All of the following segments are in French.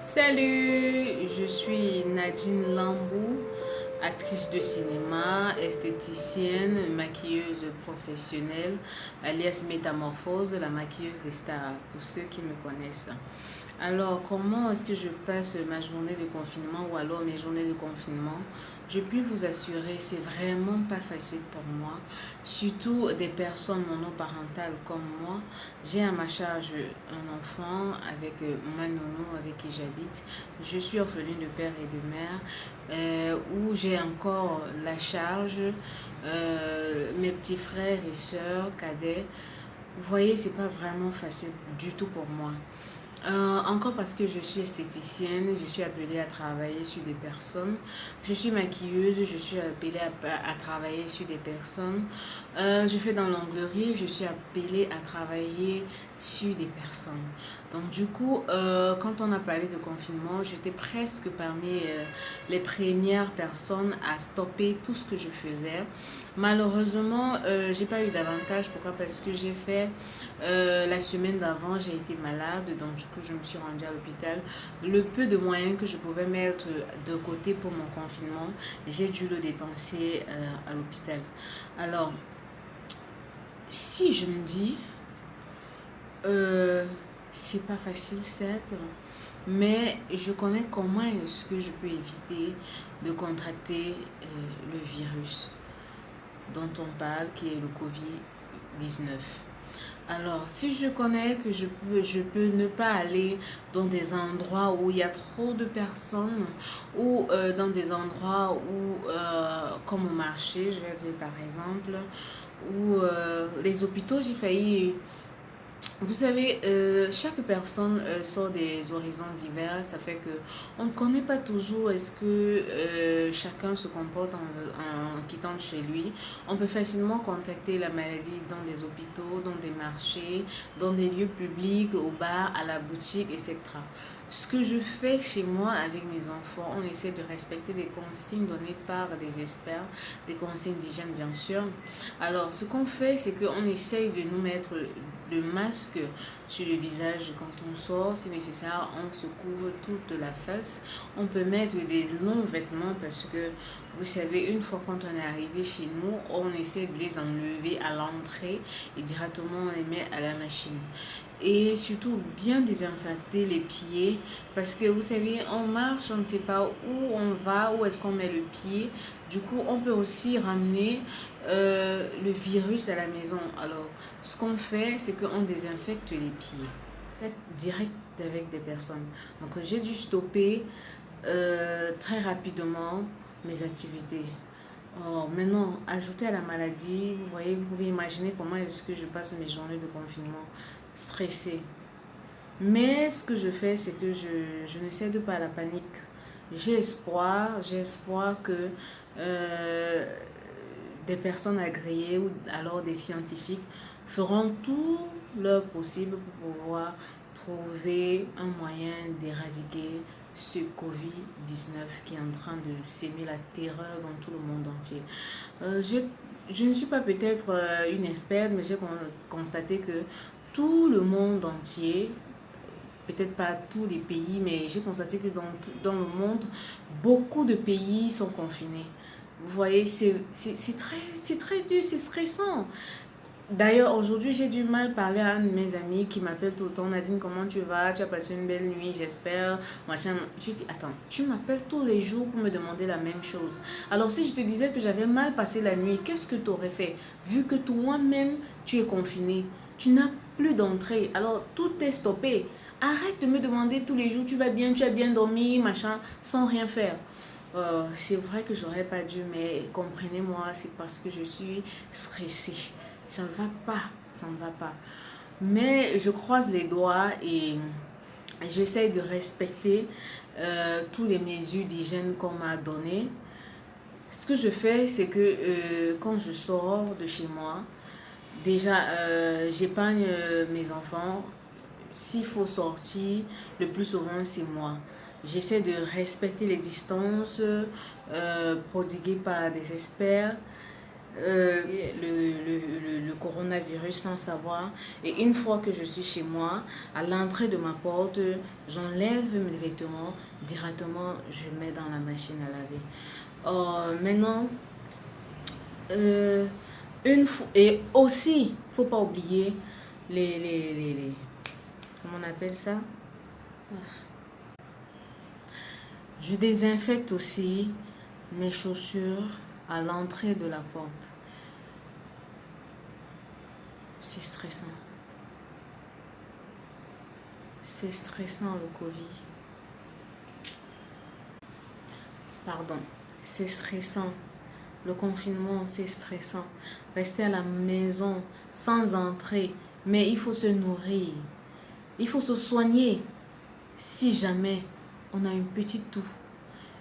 Salut, je suis Nadine Lambou, actrice de cinéma, esthéticienne, maquilleuse professionnelle, alias Métamorphose, la maquilleuse des stars, pour ceux qui me connaissent. Alors, comment est-ce que je passe ma journée de confinement ou alors mes journées de confinement? Je puis vous assurer, c'est vraiment pas facile pour moi, surtout des personnes monoparentales comme moi. J'ai à ma charge un enfant avec ma nounou avec qui j'habite. Je suis orpheline de père et de mère, où j'ai encore la charge, mes petits frères et sœurs cadets. Vous voyez, c'est pas vraiment facile du tout pour moi. Encore parce que je suis esthéticienne, je suis appelée à travailler sur des personnes. Je suis maquilleuse, je suis appelée à travailler sur des personnes. Je fais dans l'onglerie, je suis appelée à travailler sur des personnes. Donc du coup, quand on a parlé de confinement, j'étais presque parmi les premières personnes à stopper tout ce que je faisais. Malheureusement, j'ai pas eu d'avantage. Pourquoi? Parce que j'ai fait la semaine d'avant, j'ai été malade, donc du coup, je me suis rendue à l'hôpital. Le peu de moyens que je pouvais mettre de côté pour mon confinement, j'ai dû le dépenser à l'hôpital. Alors, si je me dis, euh, c'est pas facile, certes, mais je connais comment est-ce que je peux éviter de contracter le virus dont on parle, qui est le Covid-19. Alors, si je connais que je peux ne pas aller dans des endroits où il y a trop de personnes ou dans des endroits où, comme au marché, je vais dire par exemple, ou les hôpitaux, j'ai failli. Vous savez, chaque personne sort des horizons divers. Ça fait que on ne connaît pas toujours est-ce que chacun se comporte en quittant chez lui. On peut facilement contacter la maladie dans des hôpitaux, dans des marchés, dans des lieux publics, au bar, à la boutique, etc. Ce que je fais chez moi avec mes enfants, on essaie de respecter des consignes données par des experts, des consignes d'hygiène bien sûr. Alors, ce qu'on fait, c'est qu'on essaye de nous mettre le masque sur le visage quand on sort. Si nécessaire, on se couvre toute la face. On peut mettre des longs vêtements parce que, vous savez, une fois quand on est arrivé chez nous, on essaie de les enlever à l'entrée et directement on les met à la machine. Et surtout bien désinfecter les pieds parce que vous savez, on marche, on ne sait pas où on va, où est-ce qu'on met le pied. Du coup, on peut aussi ramener le virus à la maison. Alors, ce qu'on fait, c'est qu'on désinfecte les pieds, peut-être direct avec des personnes. Donc, j'ai dû stopper très rapidement mes activités. Oh, maintenant, ajouté à la maladie, vous voyez, vous pouvez imaginer comment est-ce que je passe mes journées de confinement stressée. Mais ce que je fais, c'est que je ne cède pas à la panique. J'ai espoir que euh, des personnes agréées ou alors des scientifiques feront tout leur possible pour pouvoir trouver un moyen d'éradiquer ce Covid-19 qui est en train de s'aimer la terreur dans tout le monde entier. Je ne suis pas peut-être une experte, mais j'ai constaté que tout le monde entier, peut-être pas tous les pays, mais j'ai constaté que dans le monde, beaucoup de pays sont confinés. Vous voyez, c'est très dur, c'est stressant. D'ailleurs, aujourd'hui, j'ai du mal à parler à un de mes amis qui m'appelle tout le temps. Nadine, comment tu vas? Tu as passé une belle nuit, j'espère. Machin. Je dis, attends, tu m'appelles tous les jours pour me demander la même chose. Alors, si je te disais que j'avais mal passé la nuit, qu'est-ce que tu aurais fait? Vu que toi-même, tu es confiné, tu n'as plus d'entrée. Alors, tout est stoppé. Arrête de me demander tous les jours, tu vas bien, tu as bien dormi, machin, sans rien faire. C'est vrai que j'aurais pas dû, mais comprenez-moi, c'est parce que je suis stressée. Ça ne va pas, ça ne va pas. Mais je croise les doigts et j'essaie de respecter toutes les mesures d'hygiène qu'on m'a données. Ce que je fais, c'est que quand je sors de chez moi, déjà, j'épargne mes enfants. S'il faut sortir, le plus souvent, c'est moi. J'essaie de respecter les distances prodiguées par des experts. le coronavirus sans savoir. Et une fois que je suis chez moi, à l'entrée de ma porte, j'enlève mes vêtements, directement je mets dans la machine à laver. Maintenant, une fois, et aussi, faut pas oublier comment on appelle ça? Je désinfecte aussi mes chaussures à l'entrée de la porte. C'est stressant. C'est stressant le Covid. Pardon, c'est stressant. Le confinement, c'est stressant. Rester à la maison sans entrer. Mais il faut se nourrir. Il faut se soigner. Si jamais on a une petite toux.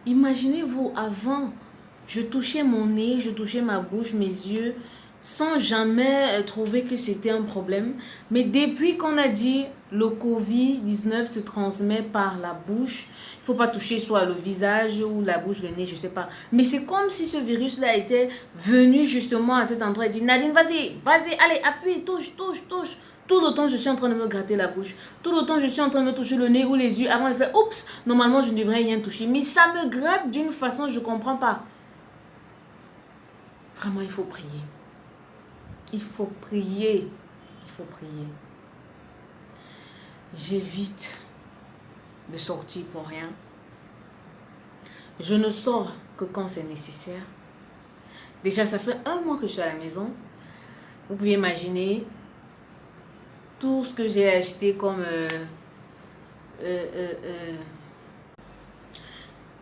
Imaginez-vous, avant, je touchais mon nez, je touchais ma bouche, mes yeux, sans jamais trouver que c'était un problème. Mais depuis qu'on a dit le Covid-19 se transmet par la bouche, il ne faut pas toucher soit le visage ou la bouche, le nez, je ne sais pas. Mais c'est comme si ce virus-là était venu justement à cet endroit et dit, Nadine, vas-y, vas-y, allez, appuie, touche, touche, touche. Tout le temps, je suis en train de me gratter la bouche. Tout le temps, je suis en train de me toucher le nez ou les yeux avant de faire, oups, normalement, je ne devrais rien toucher. Mais ça me gratte d'une façon, je ne comprends pas. Vraiment, il faut prier. Il faut prier. Il faut prier. J'évite de sortir pour rien. Je ne sors que quand c'est nécessaire. Déjà, ça fait 1 mois que je suis à la maison. Vous pouvez imaginer tout ce que j'ai acheté comme...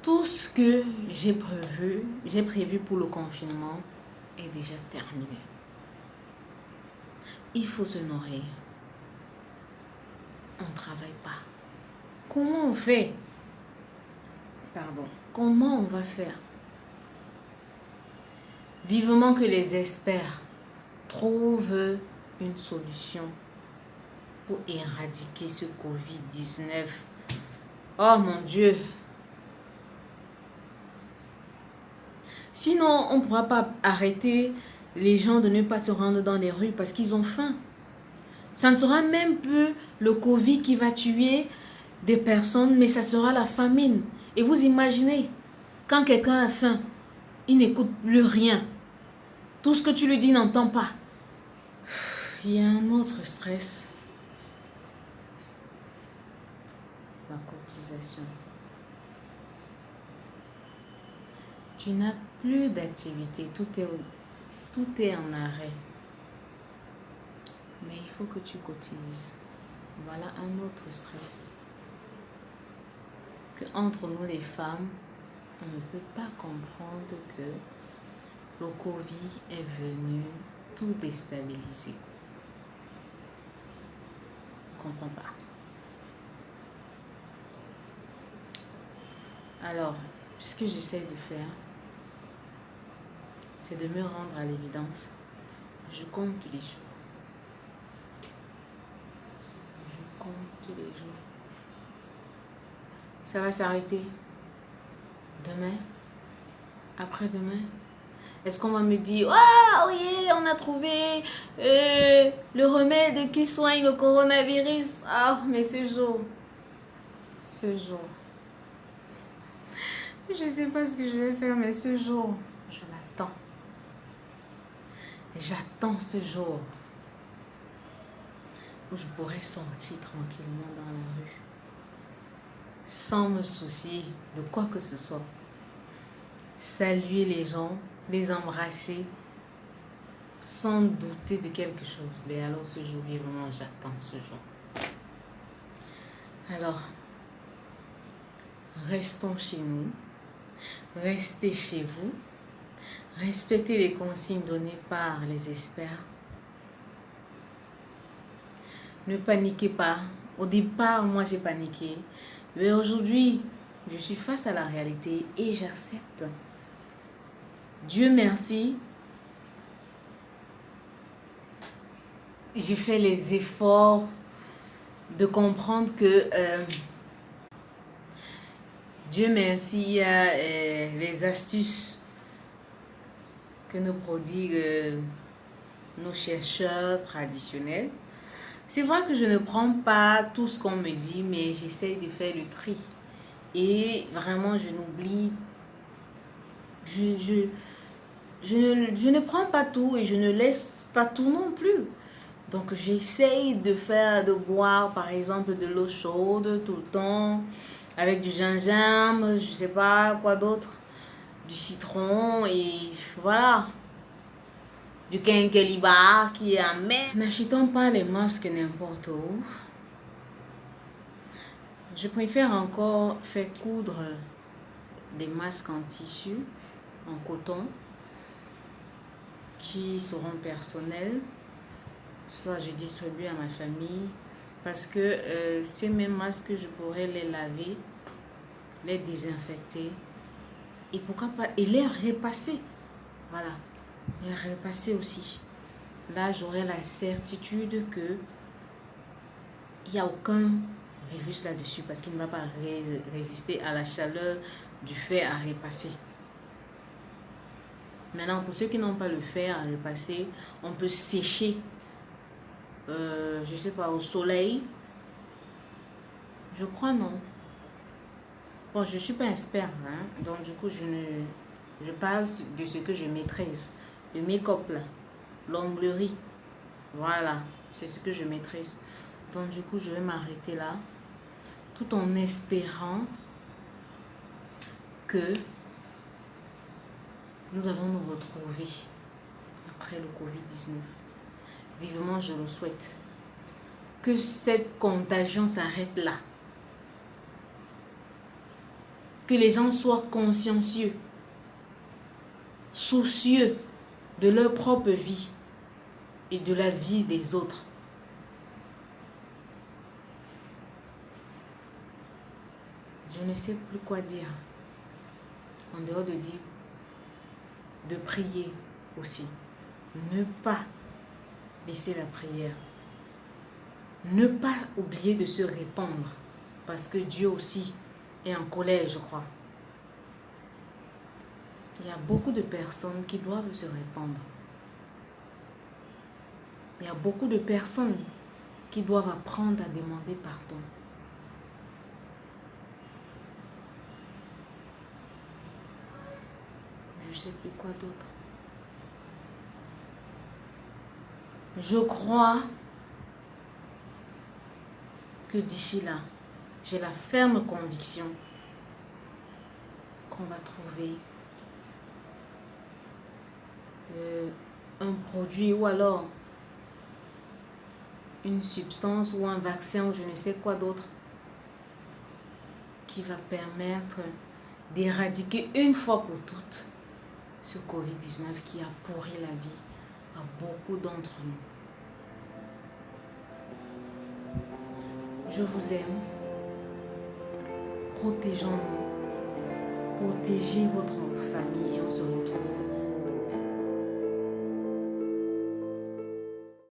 tout ce que j'ai prévu pour le confinement est déjà terminé. Il faut se nourrir. On ne travaille pas. Comment on fait? Pardon. Comment on va faire? Vivement que les experts trouvent une solution pour éradiquer ce Covid-19. Oh mon Dieu! Sinon, on ne pourra pas arrêter les gens de ne pas se rendre dans les rues parce qu'ils ont faim. Ça ne sera même plus le Covid qui va tuer des personnes, mais ça sera la famine. Et vous imaginez, quand quelqu'un a faim, il n'écoute plus rien. Tout ce que tu lui dis, il n'entend pas. Il y a un autre stress. La cotisation. Tu n'as plus d'activité, tout est en arrêt. Mais il faut que tu cotises. Voilà un autre stress. Que entre nous les femmes, on ne peut pas comprendre que le Covid est venu tout déstabiliser. Je ne comprends pas. Alors, ce que j'essaie de faire, c'est de me rendre à l'évidence. Je compte les jours. Je compte les jours. Ça va s'arrêter demain, après-demain. Est-ce qu'on va me dire, ah oui, on a trouvé le remède qui soigne le coronavirus? Ah, mais ce jour, je ne sais pas ce que je vais faire, mais ce jour, je l'attends. J'attends ce jour où je pourrai sortir tranquillement dans la rue, sans me soucier de quoi que ce soit. Saluer les gens, les embrasser, sans douter de quelque chose. Mais alors ce jour, vraiment, j'attends ce jour. Alors, restons chez nous, restez chez vous, respectez les consignes données par les experts. Ne paniquez pas. Au départ, moi j'ai paniqué. Mais aujourd'hui, je suis face à la réalité et j'accepte. Dieu merci. J'ai fait les efforts de comprendre que Dieu merci, il y a les astuces que nous prodiguent nos chercheurs traditionnels. C'est vrai que je ne prends pas tout ce qu'on me dit, mais j'essaye de faire le tri. Et vraiment, je n'oublie, je ne prends pas tout et je ne laisse pas tout non plus. Donc, j'essaye de boire, par exemple, de l'eau chaude tout le temps, avec du gingembre, je sais pas quoi d'autre, du citron et voilà. Du quinquelibar qui est amer. N'achetons pas les masques n'importe où. Je préfère encore faire coudre des masques en tissu, en coton, qui seront personnels. Soit je distribue à ma famille. Parce que ces mêmes masques, je pourrais les laver, les désinfecter. Et pourquoi pas, et les repasser. Voilà. Les repasser aussi. Là, j'aurai la certitude que il n'y a aucun virus là-dessus parce qu'il ne va pas résister à la chaleur du fer à repasser. Maintenant, pour ceux qui n'ont pas le fer à repasser, on peut sécher, je ne sais pas, au soleil. Je crois non. Bon, je ne suis pas expert, hein, donc du coup, je parle de ce que je maîtrise. Le make-up là, l'onglerie, voilà, c'est ce que je maîtrise. Donc du coup, je vais m'arrêter là, tout en espérant que nous allons nous retrouver après le Covid-19. Vivement, je le souhaite. Que cette contagion s'arrête là. Que les gens soient consciencieux, soucieux de leur propre vie et de la vie des autres. Je ne sais plus quoi dire. En dehors de dire, de prier aussi. Ne pas laisser la prière. Ne pas oublier de se répandre. Parce que Dieu aussi est en colère, je crois. Il y a beaucoup de personnes qui doivent se répandre. Il y a beaucoup de personnes qui doivent apprendre à demander pardon. Je ne sais plus quoi d'autre. Je crois que d'ici là, j'ai la ferme conviction qu'on va trouver un produit ou alors une substance ou un vaccin ou je ne sais quoi d'autre qui va permettre d'éradiquer une fois pour toutes ce Covid-19 qui a pourri la vie à beaucoup d'entre nous. Je vous aime. Protégeons-nous. Protégez votre famille et on se retrouve